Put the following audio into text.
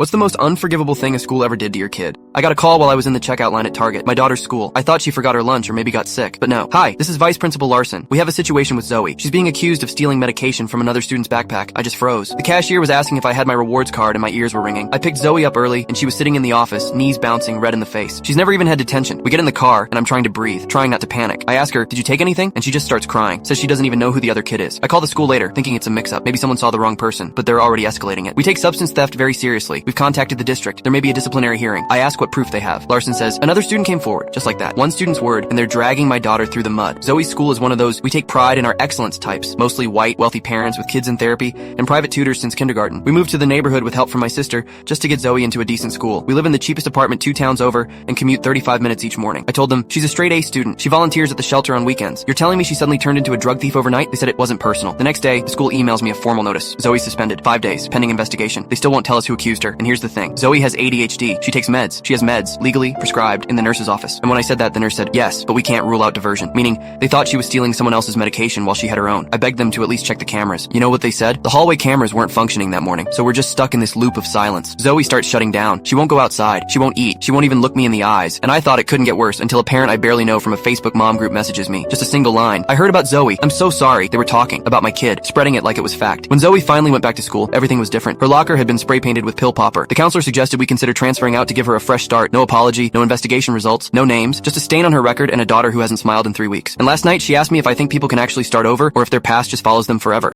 What's the most unforgivable thing a school ever did to your kid? I got a call while I was in the checkout line at Target, my daughter's school. I thought she forgot her lunch or maybe got sick, but no. Hi, this is Vice Principal Larson. We have a situation with Zoe. She's being accused of stealing medication from another student's backpack. I just froze. The cashier was asking if I had my rewards card and my ears were ringing. I picked Zoe up early and she was sitting in the office, knees bouncing, red in the face. She's never even had detention. We get in the car and I'm trying to breathe, trying not to panic. I ask her, did you take anything? And she just starts crying. Says she doesn't even know who the other kid is. I call the school later, thinking it's a mix-up. Maybe someone saw the wrong person, but they're already escalating it. We take substance theft very seriously. We've contacted the district. There may be a disciplinary hearing. I ask what proof they have. Larson says, another student came forward. Just like that. One student's word, and they're dragging my daughter through the mud. Zoe's school is one of those we take pride in our excellence types. Mostly white, wealthy parents with kids in therapy, and private tutors since kindergarten. We moved to the neighborhood with help from my sister, just to get Zoe into a decent school. We live in the cheapest apartment 2 towns over, and commute 35 minutes each morning. I told them, she's a straight A student. She volunteers at the shelter on weekends. You're telling me she suddenly turned into a drug thief overnight? They said it wasn't personal. The next day, the school emails me a formal notice. Zoe's suspended. 5 days. Pending investigation. They still won't tell us who accused her. And here's the thing. Zoe has ADHD. She takes meds. She has meds, legally prescribed, in the nurse's office. And when I said that, the nurse said, yes, but we can't rule out diversion. Meaning, they thought she was stealing someone else's medication while she had her own. I begged them to at least check the cameras. You know what they said? The hallway cameras weren't functioning that morning, so we're just stuck in this loop of silence. Zoe starts shutting down. She won't go outside. She won't eat. She won't even look me in the eyes. And I thought it couldn't get worse until a parent I barely know from a Facebook mom group messages me. Just a single line. I heard about Zoe. I'm so sorry. They were talking about my kid, spreading it like it was fact. When Zoe finally went back to school, everything was different. Her locker had been spray painted with pill popper. The counselor suggested we consider transferring out to give her a fresh start. No apology, no investigation results, no names, just a stain on her record and a daughter who hasn't smiled in 3 weeks. And last night she asked me if I think people can actually start over or if their past just follows them forever.